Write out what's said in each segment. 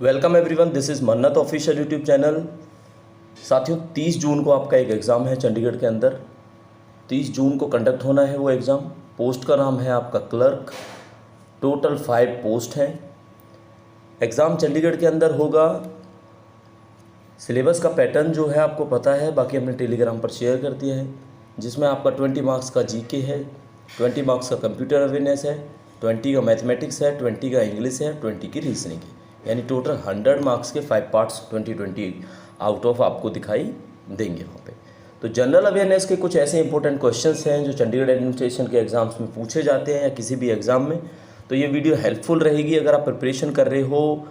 Welcome everyone, this is मन्नत official YouTube channel. साथियों, 30 जून को आपका एक एग्ज़ाम है चंडीगढ़ के अंदर। 30 जून को कंडक्ट होना है वो एग्ज़ाम। पोस्ट का नाम है आपका क्लर्क। टोटल 5 पोस्ट हैं। एग्ज़ाम चंडीगढ़ के अंदर होगा। सिलेबस का पैटर्न जो है आपको पता है, बाकी हमने टेलीग्राम पर शेयर कर दिया है, जिसमें आपका 20 मार्क्स का जीके है, 20 मार्क्स का कंप्यूटर अवेयरनेस है, 20 का मैथमेटिक्स है, 20 का इंग्लिश है, 20 की रीजनिंग है। यानी टोटल 100 मार्क्स के 5 पार्ट्स 2020 आउट ऑफ आपको दिखाई देंगे वहाँ पे। तो जनरल अवेयरनेस के कुछ ऐसे इंपॉर्टेंट क्वेश्चंस हैं जो चंडीगढ़ एडमिनिस्ट्रेशन के एग्ज़ाम्स में पूछे जाते हैं या किसी भी एग्ज़ाम में। तो ये वीडियो हेल्पफुल रहेगी अगर आप प्रिपरेशन कर रहे हो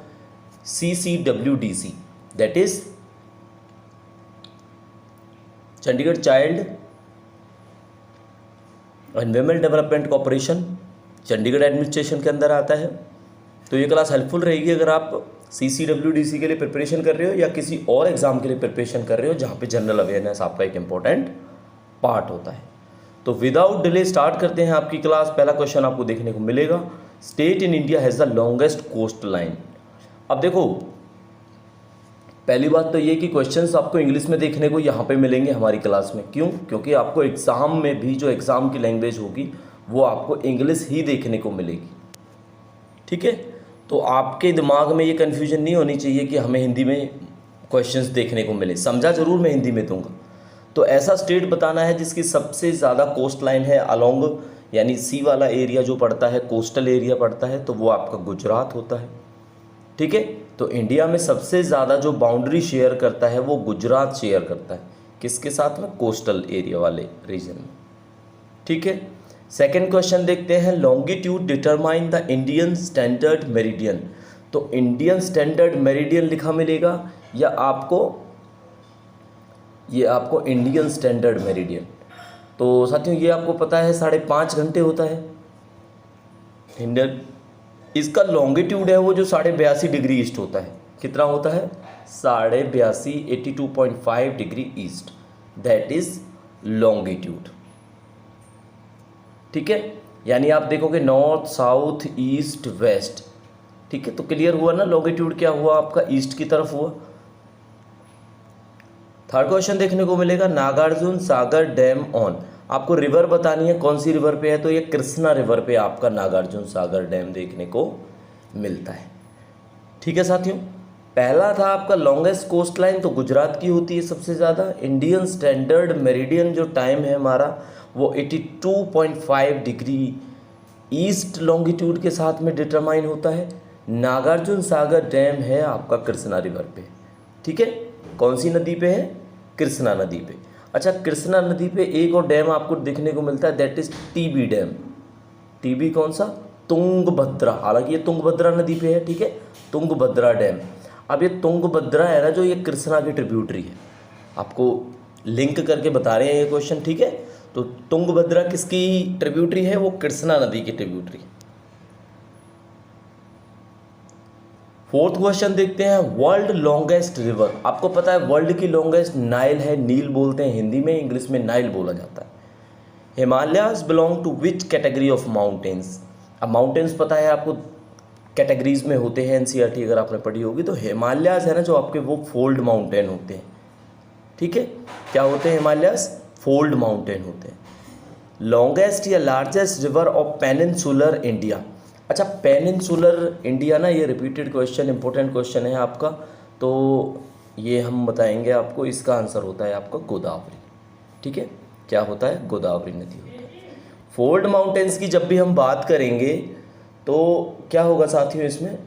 CCWDC, that is Chandigarh child and women development corporation, Chandigarh administration के अंदर आता है। तो ये क्लास हेल्पफुल रहेगी अगर आप CCWDC के लिए प्रिपरेशन कर रहे हो या किसी और एग्ज़ाम के लिए प्रिपरेशन कर रहे हो जहाँ पे जनरल अवेयरनेस आपका एक इम्पॉर्टेंट पार्ट होता है। तो विदाउट डिले स्टार्ट करते हैं आपकी क्लास। पहला क्वेश्चन आपको देखने को मिलेगा, state in India has the longest coast line. अब देखो, पहली बात तो ये कि क्वेश्चंस आपको इंग्लिश में देखने को यहाँ पे मिलेंगे हमारी क्लास में। क्यों? क्योंकि आपको एग्ज़ाम में भी जो एग्ज़ाम की लैंग्वेज होगी वो आपको इंग्लिश ही देखने को मिलेगी। ठीक है, तो आपके दिमाग में ये कन्फ्यूजन नहीं होनी चाहिए कि हमें हिंदी में क्वेश्चंस देखने को मिले। समझा ज़रूर मैं हिंदी में दूंगा। तो ऐसा स्टेट बताना है जिसकी सबसे ज़्यादा कोस्ट लाइन है अलोंग, यानी सी वाला एरिया जो पड़ता है, कोस्टल एरिया पड़ता है, तो वो आपका गुजरात होता है। ठीक है, तो इंडिया में सबसे ज़्यादा जो बाउंड्री शेयर करता है वो गुजरात शेयर करता है। किसके साथ में? कोस्टल एरिया वाले रीजन में। ठीक है, सेकेंड क्वेश्चन देखते हैं, longitude determine the Indian standard meridian. तो इंडियन स्टैंडर्ड मेरिडियन लिखा मिलेगा या आपको इंडियन स्टैंडर्ड मेरिडियन। तो साथियों ये आपको पता है 5.5 घंटे होता है इंडियन। इसका लॉन्गिट्यूड है वो जो 82.5 डिग्री ईस्ट होता है। कितना होता है? 82.5, 82.5 degree east, that is longitude. ठीक है, यानी आप देखोगे नॉर्थ, साउथ, ईस्ट, वेस्ट। ठीक है, तो क्लियर हुआ ना, लॉन्गिट्यूड क्या हुआ आपका? ईस्ट की तरफ हुआ। थर्ड क्वेश्चन देखने को मिलेगा, नागार्जुन सागर डैम ऑन। आपको रिवर बतानी है, कौन सी रिवर पे है? तो ये कृष्णा रिवर पे आपका नागार्जुन सागर डैम देखने को मिलता है। ठीक है साथियों, पहला था आपका लॉन्गेस्ट कोस्ट लाइन, तो गुजरात की होती है सबसे ज़्यादा। इंडियन स्टैंडर्ड मेरिडियन जो टाइम है हमारा वो 82.5 डिग्री ईस्ट लॉन्गिट्यूड के साथ में डिटरमाइन होता है। नागार्जुन सागर डैम है आपका कृष्णा रिवर पे। ठीक है, कौन सी नदी पे है? कृष्णा नदी पे। अच्छा, कृष्णा नदी पे एक और डैम आपको देखने को मिलता है, that is TB dam. TB कौन सा? तुंगभद्रा। हालांकि ये तुंगभद्रा नदी पे है। ठीक है, तुंगभद्रा डैम। अब ये तुंगभद्रा है ना, जो ये कृष्णा की ट्रिब्यूटरी है। आपको लिंक करके बता रहे हैं ये क्वेश्चन। ठीक है, तो तुंगभद्रा किसकी ट्रिब्यूटरी है? वो कृष्णा नदी की ट्रिब्यूटरी। फोर्थ क्वेश्चन देखते हैं, वर्ल्ड लॉन्गेस्ट रिवर। आपको पता है वर्ल्ड की लॉन्गेस्ट नाइल है, नील बोलते हैं हिंदी में, इंग्लिश में नाइल बोला जाता है। Himalayas belong to which category of mountains. अब माउंटेन्स पता है आपको कैटेगरीज में होते हैं, NCERT अगर आपने पढ़ी होगी। तो हिमालयाज है ना जो आपके, वो फोल्ड माउंटेन होते हैं। ठीक है, क्या होते हैं? हिमालयाज फोल्ड माउंटेन होते हैं। लॉन्गेस्ट या largest river of peninsular India. अच्छा, पेनिनसुलर इंडिया ना, ये रिपीटेड क्वेश्चन, इंपॉर्टेंट क्वेश्चन है आपका। तो ये हम बताएंगे आपको। इसका आंसर होता है आपका गोदावरी। ठीक है, क्या होता है? गोदावरी नदी होती है। फोल्ड माउंटेन्स की जब भी हम बात करेंगे तो क्या होगा साथियों, इसमें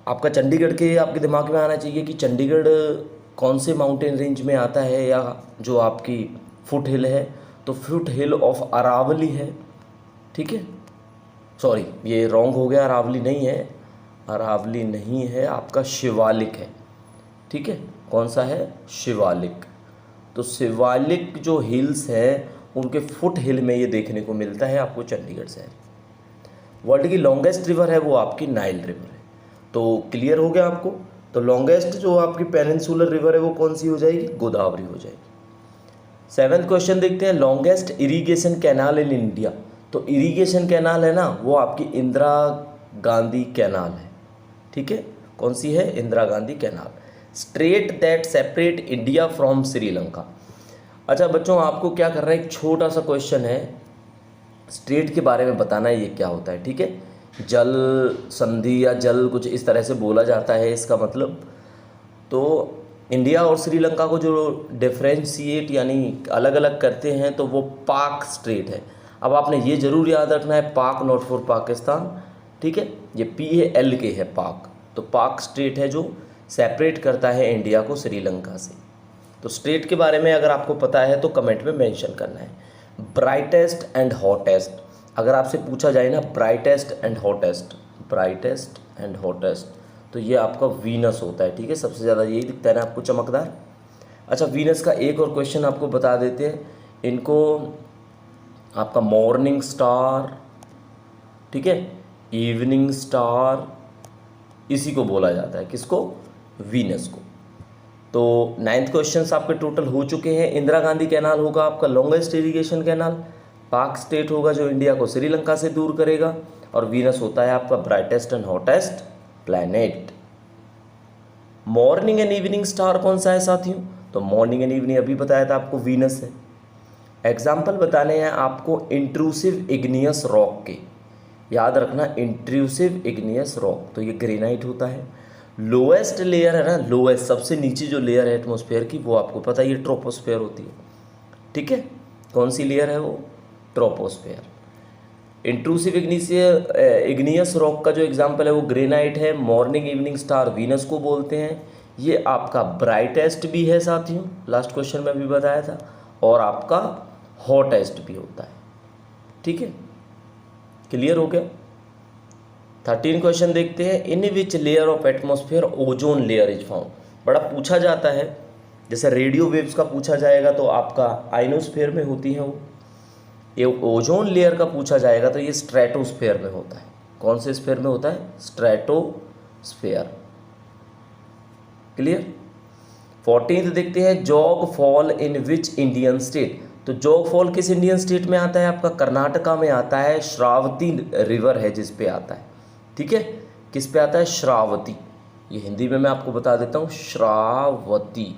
आपका चंडीगढ़ के आपके दिमाग में आना चाहिए कि चंडीगढ़ कौन से माउंटेन रेंज में आता है, या जो आपकी फुट हिल है तो फुट हिल ऑफ अरावली है। ठीक है, सॉरी ये रॉन्ग हो गया, अरावली नहीं है, अरावली नहीं है, आपका शिवालिक है। ठीक है, कौन सा है? शिवालिक। तो शिवालिक जो हिल्स हैं उनके फुट हिल में ये देखने को मिलता है आपको चंडीगढ़ शहर। वर्ल्ड की लॉन्गेस्ट रिवर है वो आपकी नाइल रिवर है। तो क्लियर हो गया आपको। तो लॉन्गेस्ट जो आपकी पेनिनसुलर रिवर है वो कौन सी हो जाएगी? गोदावरी हो जाएगी। सेवेंथ क्वेश्चन देखते हैं, longest irrigation canal in India. तो इरिगेशन कैनाल है ना, वो आपकी इंदिरा गांधी कैनाल है। ठीक है, कौन सी है? Indira Gandhi canal. Straight that separate India from Sri Lanka. अच्छा बच्चों, आपको क्या करना है, एक छोटा सा क्वेश्चन है, स्ट्रेट के बारे में बताना है ये क्या होता है, ठीक है। जल संधि या जल कुछ इस तरह से बोला जाता है इसका मतलब। तो इंडिया और श्रीलंका को जो डिफ्रेंशिएट यानी अलग अलग करते हैं तो वो पाक स्ट्रेट है। अब आपने ये ज़रूर याद रखना है, पाक नॉट फॉर पाकिस्तान, ठीक है। ये PALK है पाक, तो पाक स्ट्रेट है जो सेपरेट करता है इंडिया को श्रीलंका से। तो स्ट्रेट के बारे में अगर आपको पता है तो कमेंट में मेंशन करना है। ब्राइटेस्ट एंड हॉटेस्ट, अगर आपसे पूछा जाए ना brightest and hottest, brightest and hottest, तो ये आपका वीनस होता है, ठीक है। सबसे ज़्यादा यही दिखता है ना आपको चमकदार। अच्छा, वीनस का एक और क्वेश्चन आपको बता देते हैं, इनको आपका मॉर्निंग स्टार, ठीक है, इवनिंग स्टार, इसी को बोला जाता है, किसको? वीनस को। तो 9th क्वेश्चंस आपके टोटल हो चुके हैं। इंदिरा गांधी कैनाल होगा आपका लॉन्गेस्ट इरिगेशन कैनाल, पाक स्टेट होगा जो इंडिया को श्रीलंका से दूर करेगा, और वीनस होता है आपका brightest and hottest planet. Morning and evening star कौन सा है साथियों? तो मॉर्निंग एंड इवनिंग अभी बताया था आपको, वीनस है। एग्जाम्पल बताने हैं आपको इंट्रूसिव इग्नियस रॉक के, याद रखना इंट्रूसिव इग्नियस रॉक, तो ये ग्रेनाइट होता है। लोएस्ट लेयर है ना, लोएस्ट सबसे नीचे जो लेयर है एटमॉस्फेयर की, वो आपको पता है ये ट्रोपोस्फेयर होती है, ठीक है। कौन सी लेयर है वो? ट्रोपोस्फेयर। इंट्रूसिव इग्नियस रॉक का जो एग्जांपल है वो ग्रेनाइट है। मॉर्निंग इवनिंग स्टार वीनस को बोलते हैं। ये आपका ब्राइटेस्ट भी है साथियों, लास्ट क्वेश्चन में भी बताया था, और आपका हॉटेस्ट भी होता है, ठीक है। क्लियर हो गया? 13 क्वेश्चन देखते हैं। In which layer of atmosphere ozone layer is found. बड़ा पूछा जाता है, जैसे रेडियो वेव्स का पूछा जाएगा तो आपका आइनोस्फेयर में होती है वो। ये ओजोन लेयर का पूछा जाएगा तो ये स्ट्रेटोस्फेयर में होता है। कौन से स्फेयर में होता है? स्ट्रेटोस्फेयर। क्लियर? 14th देखते हैं, jog fall in which Indian state. तो जॉग फॉल किस इंडियन स्टेट में आता है? आपका कर्नाटका में आता है। श्रावती रिवर है जिस पे आता है, ठीक है। किस पे आता है? श्रावती। ये हिंदी में मैं आपको बता देता हूँ, श्रावती।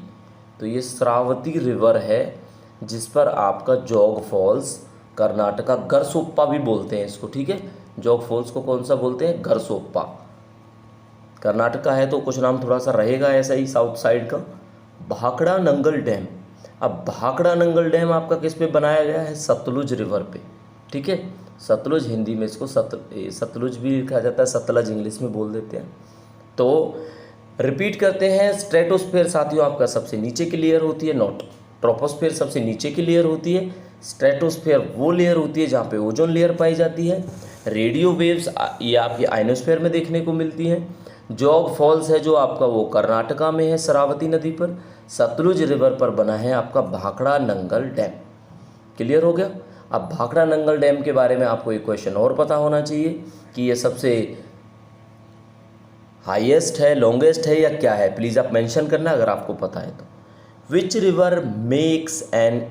तो ये श्रावती रिवर है जिस पर आपका जॉग फॉल्स, कर्नाटका, गरसोप्पा भी बोलते हैं इसको, ठीक है। जॉग फॉल्स को कौन सा बोलते हैं? गरसोप्पा। कर्नाटका है तो कुछ नाम थोड़ा सा रहेगा ऐसा ही साउथ साइड का। भाखड़ा नंगल डैम। अब भाखड़ा नंगल डैम आपका किस पे बनाया गया है? सतलुज रिवर पे, ठीक है। सतलुज, हिंदी में इसको सतलुज भी लिखा जाता है, सतलज इंग्लिश में बोल देते हैं। तो रिपीट करते हैं, स्ट्रेटोस्फेयर साथियों आपका सबसे नीचे की लेयर होती है, नॉट ट्रोपोस्फेयर सबसे नीचे की लेयर होती है। स्ट्रेटोस्फेयर वो लेयर होती है जहाँ पे ओजोन लेयर पाई जाती है। रेडियो वेव्स ये आपकी आइनोस्फेयर में देखने को मिलती हैं। जॉग फॉल्स है जो आपका वो कर्नाटका में है, शरावती नदी पर। सतलुज रिवर पर बना है आपका भाखड़ा नंगल डैम। क्लियर हो गया? अब भाखड़ा नंगल डैम के बारे में आपको एक क्वेश्चन और पता होना चाहिए कि ये सबसे हाईएस्ट है, लॉन्गेस्ट है, या क्या है? प्लीज़ आप मेंशन करना अगर आपको पता है तो। Which river makes an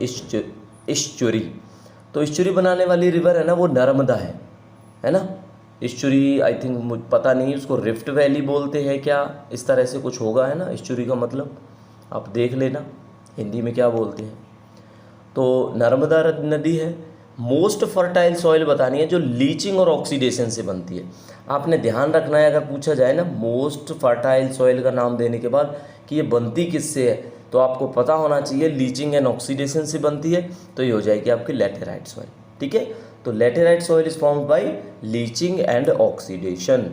estuary. तो इस्चुरी बनाने वाली रिवर है ना वो नर्मदा है ना। इस्चुरी आई थिंक मुझे पता नहीं, उसको रिफ्ट वैली बोलते हैं क्या, इस तरह से कुछ होगा, है ना। इस्चुरी का मतलब आप देख लेना हिंदी में क्या बोलते हैं। तो नर्मदा नदी है। मोस्ट फर्टाइल सॉइल बतानी है जो लीचिंग और ऑक्सीडेशन से बनती है। आपने ध्यान रखना है, अगर पूछा जाए ना मोस्ट फर्टाइल सॉइल का नाम देने के बाद कि ये बनती किससे है, तो आपको पता होना चाहिए लीचिंग एंड ऑक्सीडेशन से बनती है, तो ये हो जाएगी आपकी लैटेराइट सॉइल, ठीक है। तो laterite soil is formed by leaching and oxidation.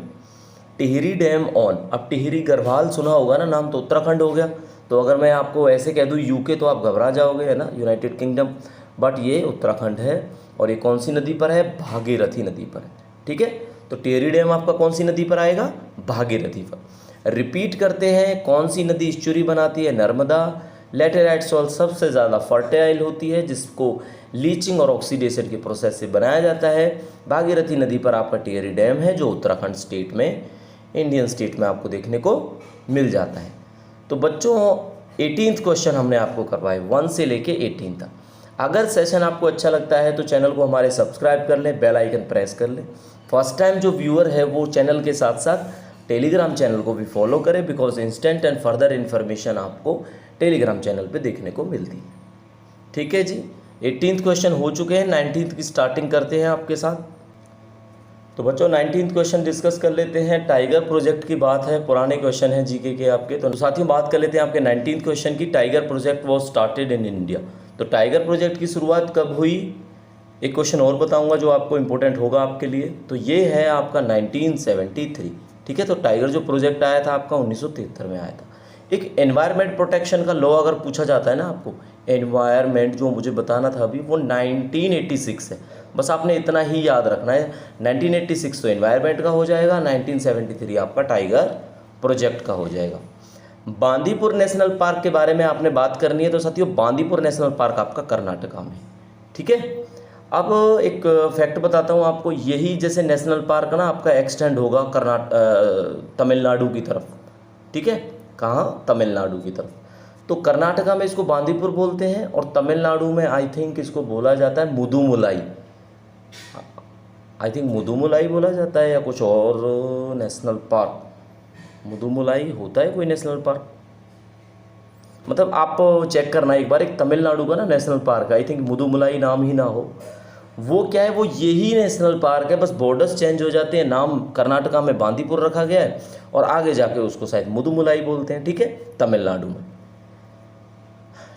Tehri dam on. अब टिहरी गढ़वाल सुना होगा ना नाम, तो उत्तराखंड हो गया। तो अगर मैं आपको ऐसे कह दूँ यूके तो आप घबरा जाओगे, है ना, यूनाइटेड किंगडम, बट ये उत्तराखंड है। और ये कौन सी नदी पर है? भागीरथी नदी पर है, ठीक है। तो टिहरी डैम आपका कौन सी नदी पर आएगा? भागीरथी पर। रिपीट करते हैं, कौन सी नदी इस्चुरी बनाती है? नर्मदा। लैटेराइट सॉइल सबसे ज़्यादा फर्टाइल होती है जिसको लीचिंग और ऑक्सीडेशन के प्रोसेस से बनाया जाता है। भागीरथी नदी पर आपका टिहरी डैम है जो उत्तराखंड स्टेट में, इंडियन स्टेट में आपको देखने को मिल जाता है। तो बच्चों 18th क्वेश्चन हमने आपको करवाए 1 से लेके 18 तक। अगर सेशन आपको अच्छा लगता है तो चैनल को हमारे सब्सक्राइब कर लें, बेल आइकन प्रेस कर लें। फर्स्ट टाइम जो व्यूअर है वो चैनल के साथ साथ टेलीग्राम चैनल को भी फॉलो करें, because instant and further information आपको टेलीग्राम चैनल पे देखने को मिलती है। ठीक है जी, 18th क्वेश्चन हो चुके हैं, 19th की स्टार्टिंग करते हैं आपके साथ। तो बच्चों 19th क्वेश्चन डिस्कस कर लेते हैं। टाइगर प्रोजेक्ट की बात है, पुराने क्वेश्चन है जीके के आपके। तो साथियों बात कर लेते हैं आपके 19th क्वेश्चन की। Tiger project was started in India. तो टाइगर प्रोजेक्ट की शुरुआत कब हुई, एक क्वेश्चन और बताऊंगा जो आपको इंपॉर्टेंट होगा आपके लिए। तो ये है आपका 1973। ठीक है, तो टाइगर जो प्रोजेक्ट आया था आपका 1973 में आया था। एक एनवायरनमेंट प्रोटेक्शन का लॉ अगर पूछा जाता है ना आपको, एनवायरनमेंट जो मुझे बताना था अभी, वो 1986 है। बस आपने इतना ही याद रखना है, 1986 तो एनवायरनमेंट का हो जाएगा, 1973 आपका टाइगर प्रोजेक्ट का हो जाएगा। बांदीपुर नेशनल पार्क के बारे में आपने बात करनी है। तो साथियों बांदीपुर नेशनल पार्क आपका कर्नाटका में। ठीक है, अब एक फैक्ट बताता हूँ आपको, यही जैसे नेशनल पार्क ना आपका एक्सटेंड होगा तमिलनाडु की तरफ। ठीक है, कहाँ, तमिलनाडु की तरफ। तो कर्नाटका में इसको बांदीपुर बोलते हैं और तमिलनाडु में आई थिंक इसको बोला जाता है मुदुमुलाई। आई थिंक मुदुमुलाई बोला जाता है या कुछ और नेशनल पार्क, मुदुमुलाई होता है कोई नेशनल पार्क, मतलब आप चेक करना एक बार। एक तमिलनाडु का ना नेशनल पार्क, आई थिंक मुदुमुलाई नाम ही ना हो, वो क्या है, वो यही नेशनल पार्क है, बस बॉर्डर्स चेंज हो जाते हैं। नाम कर्नाटका में बांदीपुर रखा गया है और आगे जाके उसको शायद मुदुमुलाई बोलते हैं। ठीक है, तमिलनाडु में।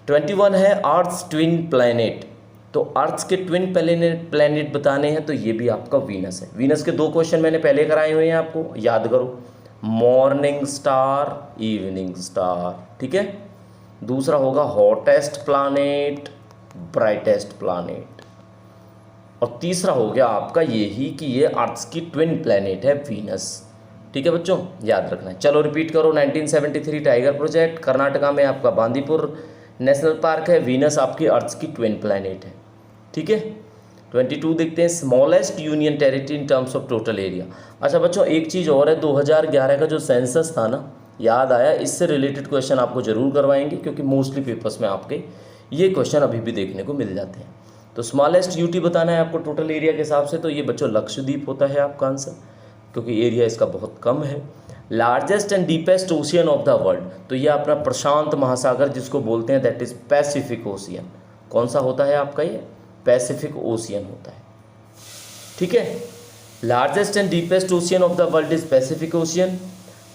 21 है अर्थ ट्विन प्लैनेट। तो अर्थ के ट्विन प्लैनेट बताने हैं, तो ये भी आपका वीनस है। वीनस के 2 क्वेश्चन मैंने पहले कराए हुए हैं, आपको याद करो, मॉर्निंग स्टार, इवनिंग स्टार। ठीक है, दूसरा होगा हॉटेस्ट प्लैनेट, ब्राइटेस्ट प्लैनेट, और तीसरा हो गया आपका यही कि ये अर्थ की ट्विन प्लैनेट है, वीनस। ठीक है बच्चों, याद रखना है। चलो रिपीट करो, 1973 टाइगर प्रोजेक्ट, कर्नाटका में आपका बांदीपुर नेशनल पार्क है, वीनस आपकी अर्थ की ट्विन प्लैनेट है। ठीक है, 22 देखते हैं, smallest union territory in terms of total area. अच्छा बच्चों एक चीज़ और है, 2011 का जो सेंसस था ना, याद आया, इससे रिलेटेड क्वेश्चन आपको जरूर करवाएंगे, क्योंकि मोस्टली पेपर्स में आपके ये क्वेश्चन अभी भी देखने को मिल जाते हैं। तो स्मॉलेस्ट यूटी बताना है आपको टोटल एरिया के हिसाब से, तो ये बच्चों लक्षद्वीप होता है आपका आंसर, क्योंकि एरिया इसका बहुत कम है। Largest and deepest ocean of the world, तो ये अपना प्रशांत महासागर जिसको बोलते हैं, दैट इज पैसिफिक ओशियन। कौन सा होता है आपका, ये पैसिफिक ओशियन होता है। ठीक है, largest and deepest ocean of the world is Pacific ocean.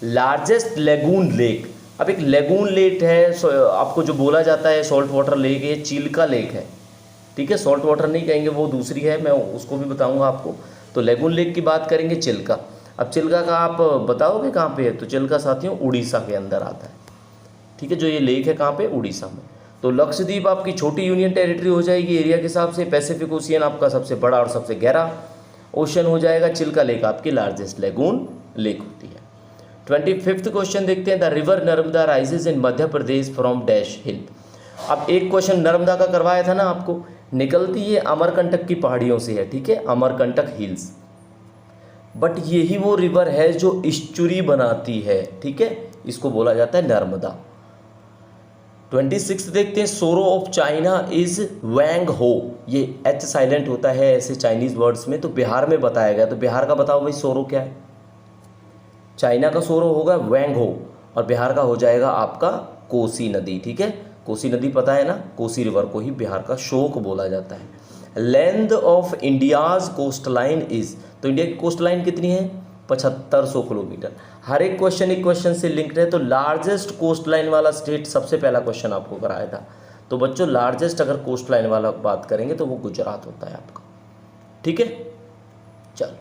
Largest lagoon lake, अब एक लेगून लेक है आपको जो बोला जाता है सॉल्ट वाटर लेक, ये चिल्का लेक है। ठीक है, सॉल्ट वाटर नहीं कहेंगे, वो दूसरी है, मैं उसको भी बताऊंगा आपको। तो लेगून लेक की बात करेंगे, चिल्का। अब चिल्का का आप बताओगे कहाँ पे है, तो चिल्का साथियों उड़ीसा के अंदर आता है। ठीक है, जो ये लेक है कहाँ पे, उड़ीसा में। तो लक्षद्वीप आपकी छोटी यूनियन टेरिटरी हो जाएगी एरिया के हिसाब से। पैसिफिक ओशियन आपका सबसे बड़ा और सबसे गहरा ओशन हो जाएगा। चिल्का लेक आपकी लार्जेस्ट लेगून लेक होती है। 25th क्वेश्चन देखते हैं, the river Narmada rises in Madhya Pradesh from dash hill. अब एक क्वेश्चन नर्मदा का करवाया था ना आपको, निकलती ये अमरकंटक की पहाड़ियों से है। ठीक है, अमरकंटक हिल्स, बट यही वो रिवर है जो इस्चुरी बनाती है। ठीक है, इसको बोला जाता है नर्मदा। 26 देखते हैं, सोरो ऑफ चाइना इज वैंग हो। ये एच साइलेंट होता है ऐसे चाइनीज वर्ड्स में, तो बिहार में बताया गया। तो बिहार का बताओ भाई सोरो क्या है। चाइना का सोरो होगा वैंग हो, और बिहार का हो जाएगा आपका कोसी नदी। ठीक है, कोसी नदी पता है ना, कोसी रिवर को ही बिहार का शोक बोला जाता है। Length of India's coast line is, तो इंडिया की कोस्ट लाइन कितनी है, 7500 किलोमीटर। हर एक क्वेश्चन से लिंक्ड है। तो लार्जेस्ट कोस्ट लाइन वाला स्टेट सबसे पहला क्वेश्चन आपको कराया था। तो बच्चों लार्जेस्ट अगर कोस्ट लाइन वाला बात करेंगे तो वो गुजरात होता है आपका। ठीक है, चलो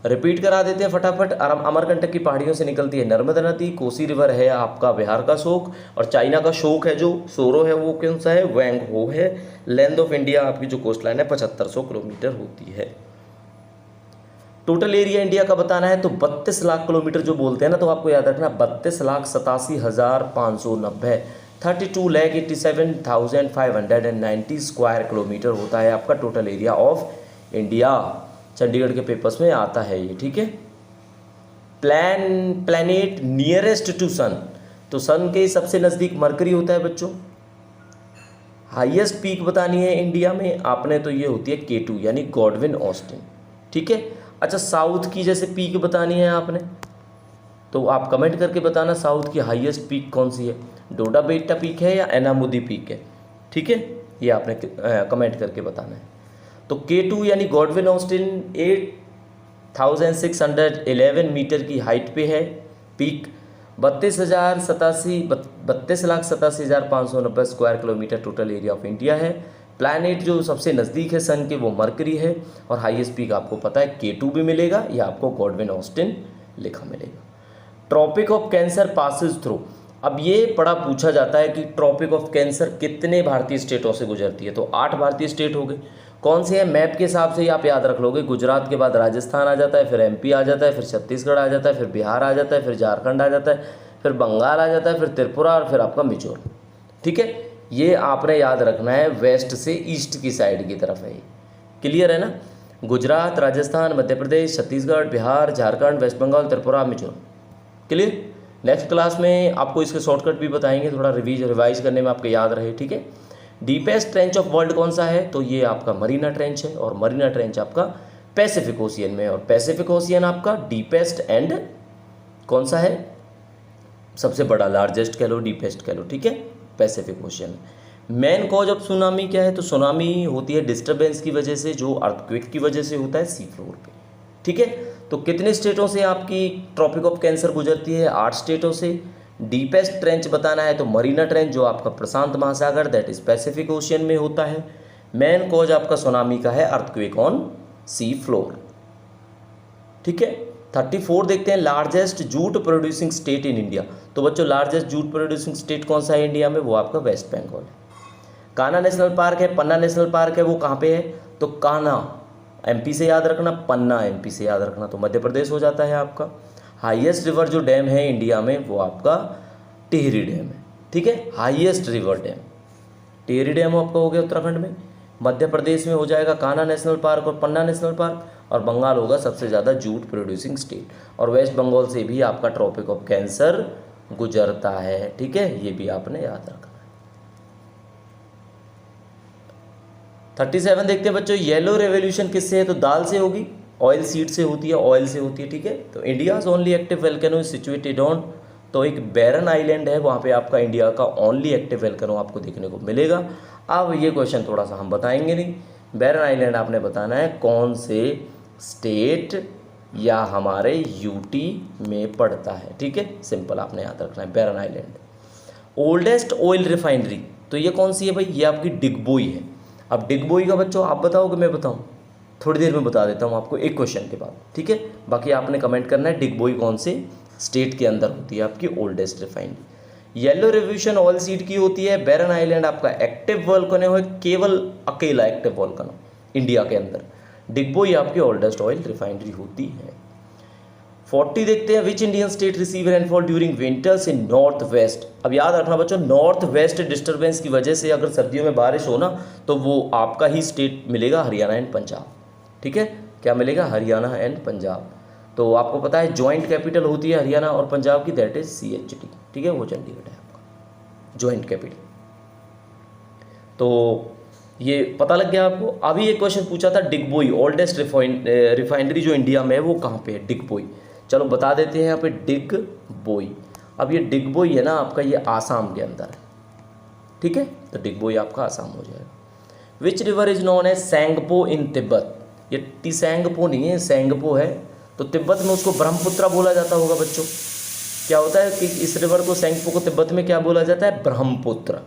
रिपीट करा देते हैं फटाफट। अमरकंटक की पहाड़ियों से निकलती है नर्मदा नदी, कोसी रिवर है आपका बिहार का शोक, और चाइना का शोक है जो सोरो है वो कौन सा है, वैंग हो है। लेंथ ऑफ इंडिया आपकी जो कोस्ट लाइन है 7500 किलोमीटर होती है। टोटल एरिया इंडिया का बताना है, तो 32 लाख किलोमीटर जो बोलते हैं ना, तो आपको याद रखना 32,87,590 32,87,590 स्क्वायर किलोमीटर होता है आपका total area of India. Chandigarh के पेपर्स में आता है ये। ठीक है, प्लैनेट नियरेस्ट टू सन, तो सन के सबसे नज़दीक मरकरी होता है बच्चों। हाईएस्ट पीक बतानी है इंडिया में आपने, तो ये होती है K2 यानी गॉडविन ऑस्टिन। ठीक है, अच्छा साउथ की जैसे पीक बतानी है आपने, तो आप कमेंट करके बताना साउथ की हाईएस्ट पीक कौन सी है, डोडा बेटा पीक है या एनामुदी पीक है, ठीक है, ये आपने कमेंट करके बताना है। तो K2 यानी गॉडविन ऑस्टिन 8,611 मीटर की हाइट पे है, peak 32,87,590 square kilometre total area of India है। प्लैनेट जो सबसे नज़दीक है सन के वो मरकरी है, और हाईएस्ट पीक आपको पता है K2 भी मिलेगा या आपको गॉडविन ऑस्टिन लिखा मिलेगा। Tropic of cancer passes through, अब ये बड़ा पूछा जाता है कि ट्रॉपिक ऑफ कैंसर कितने भारतीय स्टेटों से गुजरती है, तो 8 भारतीय स्टेट हो गए। कौन से हैं, मैप के हिसाब से ही आप याद रख लोगे, गुजरात के बाद राजस्थान आ जाता है, फिर MP आ जाता है, फिर छत्तीसगढ़ आ जाता है, फिर बिहार आ जाता है, फिर झारखंड आ जाता है, फिर बंगाल आ जाता है, फिर त्रिपुरा और फिर आपका मिजोरम, ठीक है। ये आपने याद रखना है, वेस्ट से ईस्ट की साइड की तरफ है ये, क्लियर है ना। Gujarat, Rajasthan, Madhya Pradesh, Chhattisgarh, Bihar, Jharkhand, West Bengal, Tripura, Mizoram, clear. Next class में आपको इसके शॉर्टकट भी बताएंगे, थोड़ा रिवाइज करने में आपको याद रहे, ठीक है। डीपेस्ट ट्रेंच ऑफ वर्ल्ड कौन सा है, तो ये आपका मरीना ट्रेंच है, और मरीना ट्रेंच आपका पैसिफिक ओशियन में है, और पैसिफिक ओशियन आपका डीपेस्ट एंड कौन सा है, सबसे बड़ा, लार्जेस्ट कह लो, डीपेस्ट कह लो, ठीक है, Pacific ocean. Main cause of tsunami क्या है, तो सुनामी होती है डिस्टर्बेंस की वजह से, जो अर्थक्वेक की वजह से होता है सी फ्लोर पे, ठीक है। तो कितने स्टेटों से आपकी ट्रॉपिक ऑफ कैंसर गुजरती है, 8 स्टेटों से। डीपेस्ट ट्रेंच बताना है तो मरीना ट्रेंच, जो आपका प्रशांत महासागर दैट इज पैसिफिक ओशियन में होता है। मेन कॉज आपका सुनामी का है अर्थक्वेक ऑन सी फ्लोर, ठीक है। 34 देखते हैं, largest jute producing state in India, तो बच्चों लार्जेस्ट जूट प्रोड्यूसिंग स्टेट कौन सा है इंडिया में, वो आपका वेस्ट बंगाल है। कान्हा नेशनल पार्क है, पन्ना नेशनल पार्क है, वो कहाँ पे है, तो कान्हा MP से याद रखना, पन्ना MP से याद रखना, तो मध्य प्रदेश हो जाता है आपका। हाईएस्ट रिवर जो डैम है इंडिया में वो आपका टिहरी डैम है, ठीक है, highest river dam Tehri dam आपका हो गया उत्तराखंड में। मध्य प्रदेश में हो जाएगा कान्हा नेशनल पार्क और पन्ना नेशनल पार्क, और बंगाल होगा सबसे ज़्यादा जूट प्रोड्यूसिंग स्टेट, और वेस्ट बंगाल से भी आपका ट्रॉपिक ऑफ कैंसर गुजरता है, ठीक है, ये भी आपने याद रखना है। 37 देखते हैं बच्चों, येलो रेवोल्यूशन किससे है, तो दाल से होगी, ऑयल सीड से होती है, ऑयल से होती है, ठीक है। तो India's only active volcano is situated on, तो एक बैरन आइलैंड है, वहाँ पे आपका इंडिया का ओनली एक्टिव वोल्केनो आपको देखने को मिलेगा। अब ये क्वेश्चन थोड़ा सा हम बताएंगे नहीं, बैरन आइलैंड आपने बताना है कौन से स्टेट या हमारे UT में पड़ता है, ठीक है, सिंपल आपने याद रखना है बैरन आइलैंड। ओल्डेस्ट ऑयल रिफाइनरी, तो ये कौन सी है भाई, ये आपकी डिगबोई है। अब डिगबोई का बच्चों आप बताओ कि मैं बताऊँ, थोड़ी देर में बता देता हूँ आपको एक क्वेश्चन के बाद, ठीक है। बाकी आपने कमेंट करना है डिगबोई कौन से स्टेट के अंदर होती है आपकी oldest refinery. Yellow revolution oil seed की होती है। बैरन आइलैंड आपका एक्टिव वोल्केनो है, केवल अकेला एक्टिव वोल्केनो इंडिया के अंदर। डिगबोई आपकी ओल्डेस्ट ऑयल रिफाइनरी होती है। 40 देखते हैं, which Indian state receive rainfall during winters in north west. अब याद रखना बच्चों, नॉर्थ वेस्ट डिस्टर्बेंस की वजह से अगर सर्दियों में बारिश हो ना, तो वो आपका ही स्टेट मिलेगा, हरियाणा एंड पंजाब, ठीक है। क्या मिलेगा, हरियाणा एंड पंजाब। तो आपको पता है जॉइंट कैपिटल होती है हरियाणा और पंजाब की, दैट इज CHT, ठीक है, वो चंडीगढ़ है आपका जॉइंट कैपिटल। तो ये पता लग गया आपको। अभी एक क्वेश्चन पूछा था, डिगबोई ओल्डेस्ट रिफाइनरी जो इंडिया में है वो कहाँ पे है, डिगबोई। चलो बता देते हैं यहाँ पे डिगबोई। अब ये डिगबोई है ना आपका, ये आसाम के अंदर है, ठीक है, तो डिगबोई आपका आसाम हो जाएगा। Which river is known as Tsangpo in Tibet. ये तिसैंगपो नहीं है, सेंगपो है, तो तिब्बत में उसको ब्रह्मपुत्रा बोला जाता होगा बच्चों। क्या होता है कि इस रिवर को, सेंगपो को तिब्बत में क्या बोला जाता है, ब्रह्मपुत्र।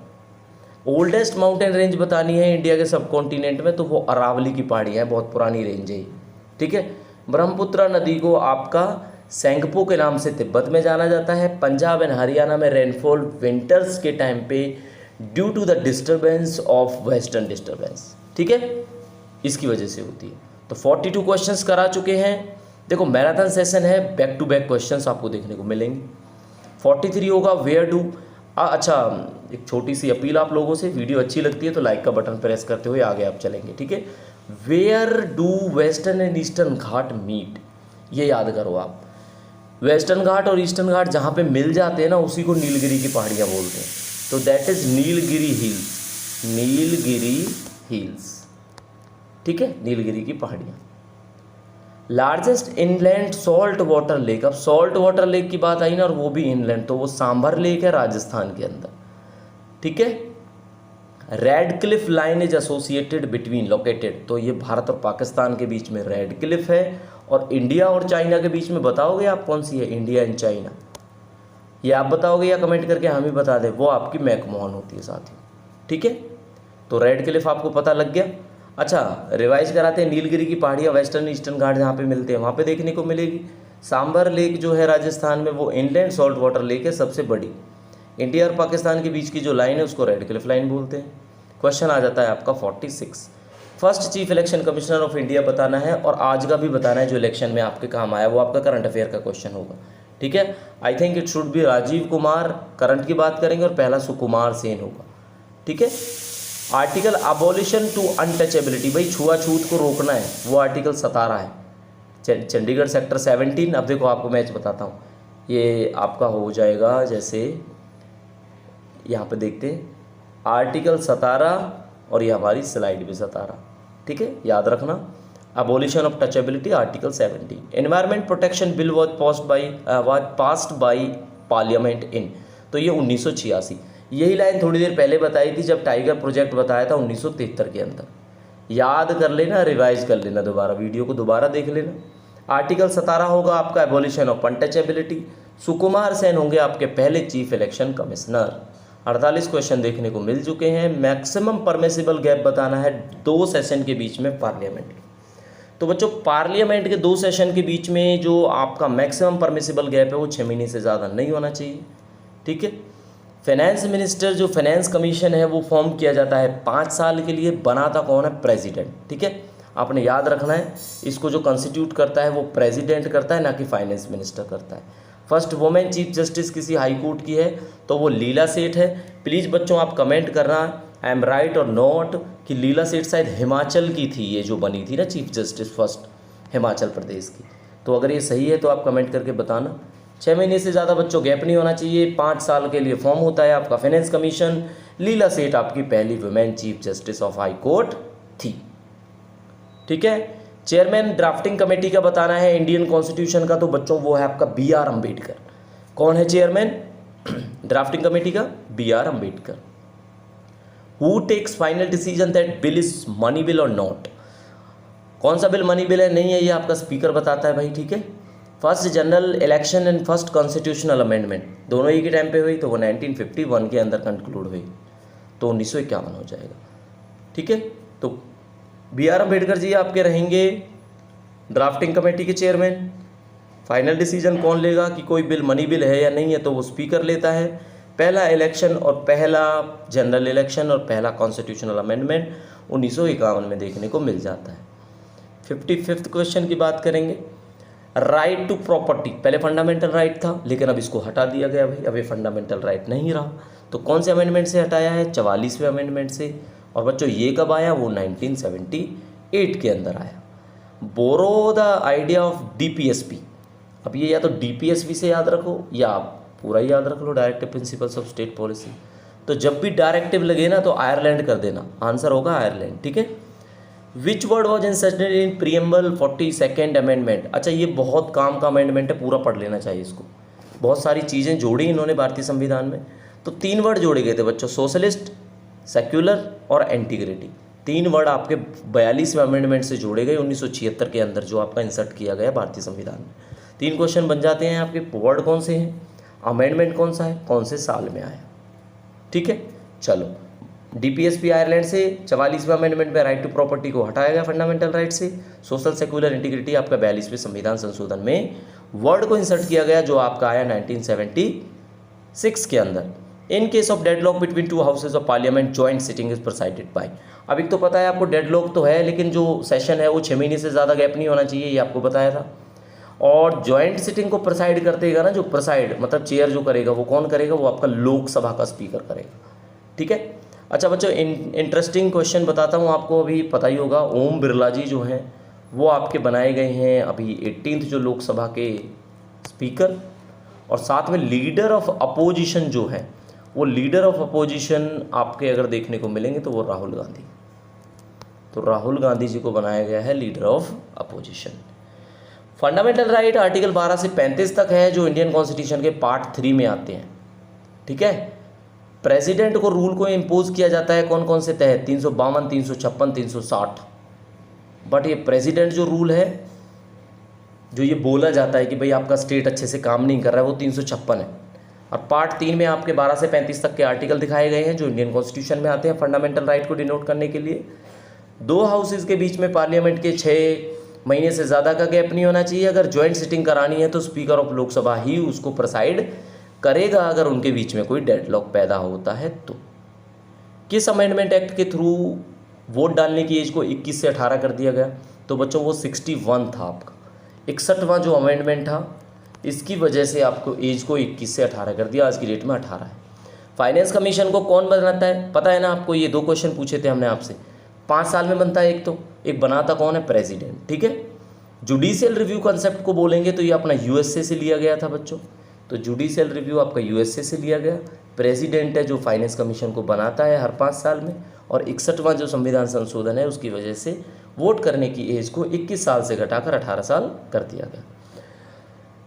ओल्डेस्ट माउंटेन रेंज बतानी है इंडिया के सब कॉन्टिनेंट में, तो वो अरावली की पहाड़ियाँ हैं, बहुत पुरानी रेंज है, ठीक है। ब्रह्मपुत्रा नदी को आपका सेंगपो के नाम से तिब्बत में जाना जाता है। पंजाब एंड हरियाणा में रेनफॉल विंटर्स के टाइम पे due to the disturbance of western disturbance, ठीक है, इसकी वजह से होती है। तो 42 क्वेश्चंस करा चुके हैं। देखो मैराथन सेशन है, बैक टू बैक क्वेश्चंस आपको देखने को मिलेंगे। 43 होगा, वेयर डू, अच्छा एक छोटी सी अपील आप लोगों से, वीडियो अच्छी लगती है तो लाइक का बटन प्रेस करते हुए आगे आप चलेंगे, ठीक है। Where do western and eastern ghat meet, ये याद करो आप। वेस्टर्न घाट और ईस्टर्न घाट जहाँ पे मिल जाते हैं ना, उसी को नीलगिरी की पहाड़ियाँ बोलते हैं, तो that is Nilgiri hills, Nilgiri hills, ठीक है, नीलगिरी की पहाड़ियाँ। Largest inland salt water lake, अब सॉल्ट वाटर लेक की बात आई ना, और वो भी इनलैंड, तो वो सांभर लेक है राजस्थान के अंदर, ठीक है। Red Cliff line is associated between located, तो ये भारत और पाकिस्तान के बीच में रेड क्लिफ है, और इंडिया और चाइना के बीच में बताओगे आप कौन सी है, इंडिया एंड चाइना, ये आप बताओगे या कमेंट करके हम ही बता दें, वो आपकी मैकमोहन होती है साथियों, ठीक है। तो रेड क्लिफ आपको पता लग गया। अच्छा, रिवाइज कराते हैं, नीलगिरी की पहाड़ियाँ वेस्टर्न ईस्टर्न घाट जहाँ पे मिलते हैं वहाँ पे देखने को मिलेगी। सांबर लेक जो है राजस्थान में, वो इनलैंड सॉल्ट वाटर लेक है सबसे बड़ी। इंडिया और पाकिस्तान के बीच की जो लाइन है उसको रेड क्लिफ लाइन बोलते हैं। क्वेश्चन आ जाता है आपका 46, first chief election commissioner of India बताना है, और आज का भी बताना है जो इलेक्शन में आपके काम आया, वो आपका करंट अफेयर का क्वेश्चन होगा, ठीक है। I think it should be Rajiv Kumar, current की बात करेंगे, और पहला सुकुमार सेन होगा, ठीक है। आर्टिकल अबॉलिशन टू अनटचेबिलिटी, भाई छुआछूत को रोकना है, वो आर्टिकल 17 है, चंडीगढ़ सेक्टर 17। अब देखो आपको मैच बताता हूँ, ये आपका हो जाएगा, जैसे यहाँ पे देखते हैं आर्टिकल 17, और ये हमारी स्लाइड भी 17, ठीक है, याद रखना। Abolition of untouchability article 17। Environment protection bill was passed by parliament in, तो ये 1986। यही लाइन थोड़ी देर पहले बताई थी जब टाइगर प्रोजेक्ट बताया था 1973 के अंदर, याद कर लेना, रिवाइज कर लेना, दोबारा वीडियो को दोबारा देख लेना। आर्टिकल 17 होगा आपका abolition of untouchability. Sukumar Sen होंगे आपके पहले चीफ इलेक्शन कमिश्नर। 48 क्वेश्चन देखने को मिल चुके हैं। मैक्सिमम परमिसिबल गैप बताना है 2 सेशन के बीच में पार्लियामेंट। तो बच्चों पार्लियामेंट के 2 सेशन के बीच में जो आपका मैक्सिमम परमिसिबल गैप है वो 6 महीने से ज़्यादा नहीं होना चाहिए, ठीक है। फाइनेंस मिनिस्टर जो फाइनेंस कमीशन है वो फॉर्म किया जाता है 5 साल के लिए, बनाता कौन है, प्रेसिडेंट, ठीक है। आपने याद रखना है, इसको जो कॉन्स्टिट्यूट करता है वो प्रेसिडेंट करता है, ना कि फाइनेंस मिनिस्टर करता है। फर्स्ट वुमेन चीफ जस्टिस किसी हाई कोर्ट की है तो वो लीला सेठ है। प्लीज़ बच्चों आप कमेंट करना आई एम राइट और नॉट कि लीला सेठ शायद हिमाचल की थी, ये जो बनी थी ना chief justice first Himachal Pradesh की। तो अगर ये सही है तो आप कमेंट करके बताना। 6 महीने से ज़्यादा बच्चों गैप नहीं होना चाहिए। 5 साल के लिए फॉर्म होता है आपका फाइनेंस कमीशन। लीला सेठ आपकी पहली women chief justice of high court थी, ठीक है। चेयरमैन ड्राफ्टिंग कमेटी का बताना है इंडियन कॉन्स्टिट्यूशन का, तो बच्चों वो है आपका BR अम्बेडकर। कौन है चेयरमैन ड्राफ्टिंग कमेटी का? BR Ambedkar. Who takes final decision that bill is money bill or not? कौन सा बिल मनी बिल है नहीं है, ये आपका स्पीकर बताता है भाई, ठीक है। First general election and first constitutional amendment दोनों ही के टाइम पे हुई, तो वो 1951 के अंदर कंक्लूड हुई, तो 1951 हो जाएगा, ठीक है। तो BR अम्बेडकर जी आपके रहेंगे ड्राफ्टिंग कमेटी के चेयरमैन। फाइनल डिसीजन कौन लेगा कि कोई बिल मनी बिल है या नहीं है, तो वो स्पीकर लेता है। पहला इलेक्शन और पहला जनरल इलेक्शन और पहला कॉन्स्टिट्यूशनल अमेंडमेंट 1951 में देखने को मिल जाता है। 55th क्वेश्चन की बात करेंगे। राइट टू प्रॉपर्टी पहले फंडामेंटल राइट था, लेकिन अब इसको हटा दिया गया भाई, अब ये फंडामेंटल राइट नहीं रहा। तो कौन से अमेंडमेंट से हटाया है? 44वें अमेंडमेंट से। और बच्चों ये कब आया? वो 1978 के अंदर आया। बोरो द आइडिया ऑफ DPSP। अब ये या तो DPSP से याद रखो या आप पूरा ही याद रख लो, directive principles of state policy. तो जब भी डायरेक्टिव लगे ना तो आयरलैंड कर देना, आंसर होगा आयरलैंड, ठीक है। Which word was inserted in preamble 42nd amendment? अच्छा ये बहुत काम का अमेंडमेंट है, पूरा पढ़ लेना चाहिए इसको। बहुत सारी चीज़ें जोड़ी इन्होंने भारतीय संविधान में। तो 3 वर्ड जोड़े गए थे बच्चों, सोशलिस्ट, सेक्युलर और एंटीग्रिटी। 3 वर्ड आपके 42वें अमेंडमेंट से जोड़े गए 1976 के अंदर, जो आपका इंसर्ट किया गया भारतीय संविधान में। 3 क्वेश्चन बन जाते हैं आपके। वर्ड कौन से हैं, अमेंडमेंट कौन सा है, कौन से साल में आया, ठीक है। चलो DPSP आयरलैंड से, 44वें अमेंडमेंट में राइट टू प्रॉपर्टी को हटाया गया फंडामेंटल राइट से। सोशल सेक्युलर इंटीग्रिटी आपका 42वें संविधान संशोधन में वर्ड को इंसर्ट किया गया, जो आपका आया 1976 के अंदर। In case of deadlock between 2 houses of parliament joint sitting is presided bye. अब एक तो पता है आपको डेडलॉक तो है, लेकिन जो सेशन है वो 6 महीने से ज़्यादा गैप नहीं होना चाहिए, ये आपको बताया था। और जॉइंट सिटिंग को प्रिसाइड करतेगा ना, जो प्रिसाइड मतलब चेयर जो करेगा वो कौन करेगा? वो आपका लोकसभा का स्पीकर करेगा, ठीक है। अच्छा बच्चों इंटरेस्टिंग क्वेश्चन बताता हूँ आपको, अभी पता ही होगा ओम बिरला जी जो हैं वो आपके बनाए गए हैं अभी 18th जो लोकसभा के स्पीकर। और साथ में लीडर ऑफ अपोजिशन जो है, वो लीडर ऑफ अपोजिशन आपके अगर देखने को मिलेंगे तो वो राहुल गांधी। तो राहुल गांधी जी को बनाया गया है leader of opposition. Fundamental right article 12 से 35 तक है, जो इंडियन कॉन्स्टिट्यूशन के पार्ट 3 में आते हैं। ठीक है, प्रेसिडेंट को रूल को इम्पोज किया जाता है कौन कौन से तहत, 352, 356, 360। बट ये प्रेसिडेंट जो रूल है, जो ये बोला जाता है कि भाई आपका स्टेट अच्छे से काम नहीं कर रहा है, वो 356 है। और पार्ट 3 में आपके 12 से 35 तक के आर्टिकल दिखाए गए हैं, जो इंडियन कॉन्स्टिट्यूशन में आते हैं फंडामेंटल राइट को डिनोट करने के लिए। दो हाउसेज के बीच में पार्लियामेंट के 6 महीने से ज़्यादा का गैप नहीं होना चाहिए। अगर ज्वाइंट सिटिंग करानी है तो स्पीकर ऑफ लोकसभा ही उसको प्रिसाइड करेगा, अगर उनके बीच में कोई डेडलॉक पैदा होता है तो। किस अमेंडमेंट एक्ट के थ्रू वोट डालने की एज को 21 से 18 कर दिया गया? तो बच्चों वो 61 था आपका, 61वां जो अमेंडमेंट था, इसकी वजह से आपको एज को 21 से 18 कर दिया। आज की डेट में 18 है। फाइनेंस कमीशन को कौन बनाता है पता है ना आपको? ये 2 क्वेश्चन पूछे थे हमने आपसे। 5 साल में बनता है एक बनाता कौन है? प्रेसिडेंट। ठीक है, जुडिशियल रिव्यू कंसेप्ट को बोलेंगे तो ये अपना यूएसए से लिया गया था बच्चों। तो जुडिशियल रिव्यू आपका यूएसए से लिया गया। प्रेसिडेंट है जो फाइनेंस कमीशन को बनाता है हर 5 साल में। और 61वां जो संविधान संशोधन है उसकी वजह से वोट करने की एज को 21 साल से घटाकर 18 साल कर दिया गया।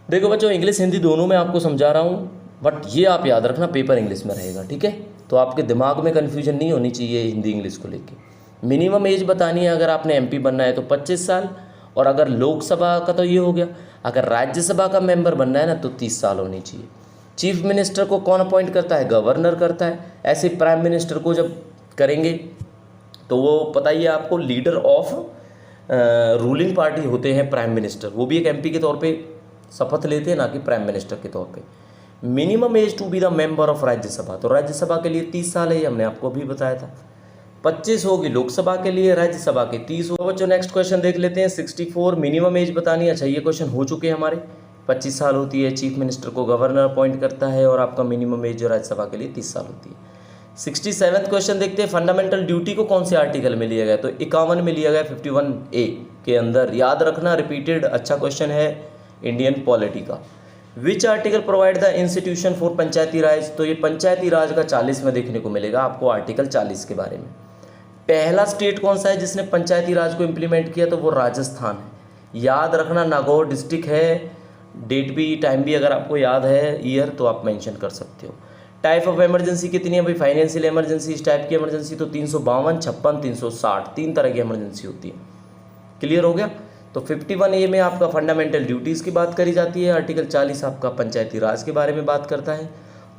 देखो बच्चों, इंग्लिश हिंदी दोनों में आपको समझा रहा हूँ, बट ये आप याद रखना पेपर इंग्लिश में रहेगा। ठीक है, तो आपके दिमाग में कन्फ्यूजन नहीं होनी चाहिए हिंदी इंग्लिश को लेके। मिनिमम एज बतानी है, अगर आपने एमपी बनना है तो 25 साल, और अगर लोकसभा का तो ये हो गया, अगर राज्यसभा का मेंबर बनना है ना तो 30 साल होनी चाहिए। चीफ मिनिस्टर को कौन अपॉइंट करता है? गवर्नर करता है। ऐसे प्राइम मिनिस्टर को जब करेंगे तो वो पता ही है आपको, लीडर ऑफ रूलिंग पार्टी होते हैं प्राइम मिनिस्टर। वो भी एक एमपी के तौर पे शपथ लेते हैं, ना कि प्राइम मिनिस्टर के तौर पे। Minimum age to be the member of Rajya Sabha, तो राज्यसभा के लिए 30 साल है, ये हमने आपको अभी बताया था। 25 होगी लोकसभा के लिए, राज्यसभा के 30 हो। बच्चों नेक्स्ट क्वेश्चन देख लेते हैं। 64 मिनिमम एज बतानी है। अच्छा, ये क्वेश्चन हो चुके हैं हमारे। 25 साल होती है, चीफ मिनिस्टर को गवर्नर अपॉइंट करता है, और आपका मिनिमम एज जो राज्यसभा के लिए 30 साल होती है। 67 क्वेश्चन देखते हैं। फंडामेंटल ड्यूटी को कौन से आर्टिकल में लिया गया? तो 51 में लिया गया, 51A के अंदर। याद रखना, रिपीटेड अच्छा क्वेश्चन है इंडियन पॉलिटी का। Which article provide the institution for panchayati raj? तो ये पंचायती राज का 40 में देखने को मिलेगा आपको, आर्टिकल 40 के बारे में। पहला स्टेट कौन सा है जिसने पंचायती राज को इम्प्लीमेंट किया? तो वो राजस्थान है। याद रखना, नागौर डिस्ट्रिक्ट है। डेट भी टाइम भी अगर आपको याद है, ईयर, तो आप मेंशन कर सकते हो। टाइप ऑफ इमरजेंसी कितनी है भाई? फाइनेंशियल इमरजेंसी, इस टाइप की इमरजेंसी तो 352, 56, 360, 3 तरह की इमरजेंसी होती है। क्लियर हो गया? तो 51A में आपका फंडामेंटल ड्यूटीज़ की बात करी जाती है। आर्टिकल 40 आपका पंचायती राज के बारे में बात करता है।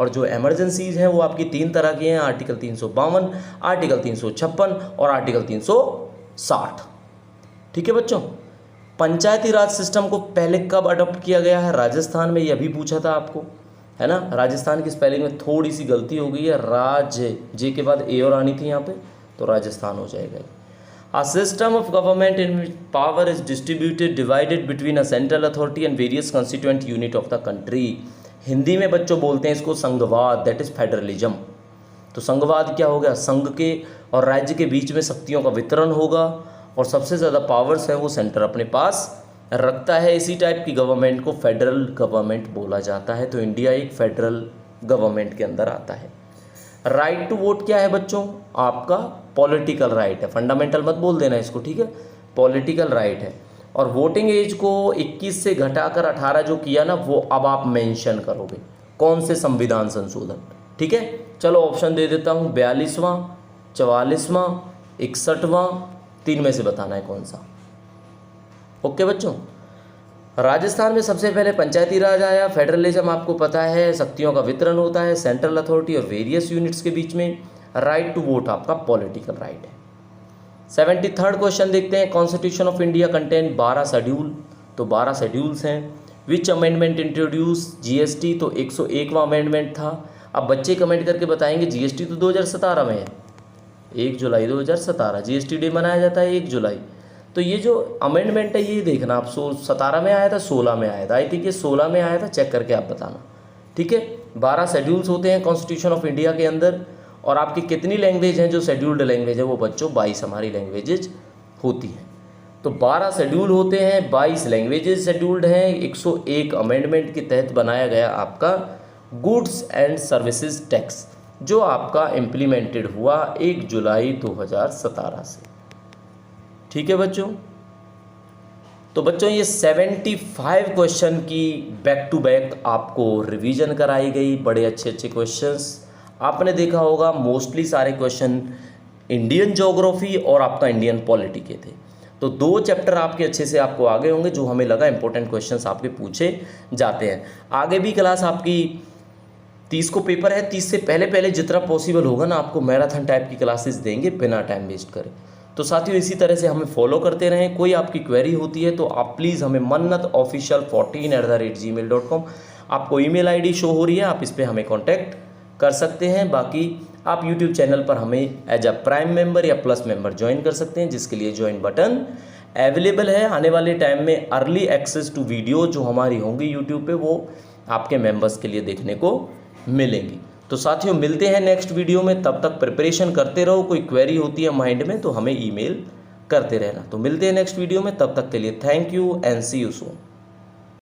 और जो एमरजेंसीज हैं वो आपकी 3 तरह की हैं, आर्टिकल 352, आर्टिकल 356 और आर्टिकल 360। ठीक है बच्चों, पंचायती राज सिस्टम को पहले कब अडॉप्ट किया गया है? राजस्थान में। ये भी पूछा था आपको, है ना। राजस्थान की स्पेलिंग में थोड़ी सी गलती हो गई है, राज जे के बाद ए और आनी थी यहाँ पे, तो राजस्थान हो जाएगा। A system of government in which power is distributed, divided between a central authority and various constituent unit of the country. Hindi में बच्चों बोलते हैं इसको संघवाद, दैट इज फेडरलिज्म। तो संघवाद क्या हो गया? संघ के और राज्य के बीच में शक्तियों का वितरण होगा, और सबसे ज़्यादा पावर्स हैं वो सेंटर अपने पास रखता है। इसी टाइप की गवर्नमेंट को फेडरल गवर्नमेंट बोला जाता है। तो इंडिया एक फेडरल गवर्नमेंट के अंदर आता है। राइट टू वोट क्या है बच्चों? आपका पॉलिटिकल राइट है। फंडामेंटल मत बोल देना इसको, ठीक है, पॉलिटिकल राइट है। और वोटिंग एज को 21 से घटाकर 18 जो किया ना, वो अब आप मेंशन करोगे कौन से संविधान संशोधन। ठीक है, चलो ऑप्शन दे देता हूँ, 42वां, 44वां, 61वां, 3 में से बताना है कौन सा। ओके बच्चों, राजस्थान में सबसे पहले पंचायती राज आया। फेडरलिज्म आपको पता है, शक्तियों का वितरण होता है सेंट्रल अथॉरिटी और वेरियस यूनिट्स के बीच में। राइट टू वोट आपका पॉलिटिकल राइट है। 73rd क्वेश्चन देखते हैं। Constitution of India contain 12 schedule, तो 12 शेड्यूल्स हैं। विच अमेंडमेंट इंट्रोड्यूस जीएसटी? तो 101वां अमेंडमेंट था। अब बच्चे कमेंट करके बताएंगे जीएसटी तो 2017 में है, 1 जुलाई 2017 जीएसटी डे मनाया जाता है 1 जुलाई। तो ये जो अमेंडमेंट है ये देखना आप, 17 में आया था, 16 में आया था, आई थिंक ये 16 में आया था, चेक करके आप बताना। ठीक है, 12 शेड्यूल्स होते हैं कॉन्स्टिट्यूशन ऑफ इंडिया के अंदर। और आपकी कितनी लैंग्वेज हैं जो शेड्यूल्ड लैंग्वेज है? वो बच्चों 22 हमारी लैंग्वेजेज होती हैं। तो 12 शेड्यूल होते हैं, 22 लैंग्वेजेज शेड्यूल्ड हैं। 101 अमेंडमेंट के तहत बनाया गया आपका गुड्स एंड सर्विसेज टैक्स, जो आपका इम्प्लीमेंटेड हुआ 1 जुलाई 2017 से। ठीक है बच्चों, तो बच्चों ये 75 क्वेश्चन की बैक टू बैक आपको रिवीजन कराई गई, बड़े अच्छे अच्छे क्वेश्चंस आपने देखा होगा। मोस्टली सारे क्वेश्चन इंडियन ज्योग्राफी और आपका इंडियन पॉलिटी के थे। तो 2 चैप्टर आपके अच्छे से आपको आगे होंगे, जो हमें लगा इंपॉर्टेंट क्वेश्चंस आपके पूछे जाते हैं। आगे भी क्लास आपकी 30 को पेपर है, 30 से पहले पहले जितना पॉसिबल होगा ना आपको मैराथन टाइप की क्लासेस देंगे बिना टाइम वेस्ट करें। तो साथियों इसी तरह से हमें फॉलो करते रहें। कोई आपकी क्वेरी होती है तो आप प्लीज़ हमें mannatofficial14@gmail.com आपको ईमेल आईडी शो हो रही है, आप इस पर हमें कांटेक्ट कर सकते हैं। बाकी आप यूट्यूब चैनल पर हमें एज अ प्राइम मेंबर या प्लस मेंबर ज्वाइन कर सकते हैं, जिसके लिए ज्वाइन बटन अवेलेबल है। आने वाले टाइम में अर्ली एक्सेस टू वीडियो जो हमारी होंगी यूट्यूब पे, वो आपके मेंबर्स के लिए देखने को मिलेंगी। तो साथियों मिलते हैं नेक्स्ट वीडियो में, तब तक प्रिपरेशन करते रहो। कोई क्वेरी होती है माइंड में तो हमें ईमेल करते रहना। तो मिलते हैं नेक्स्ट वीडियो में, तब तक के लिए thank you and see you soon.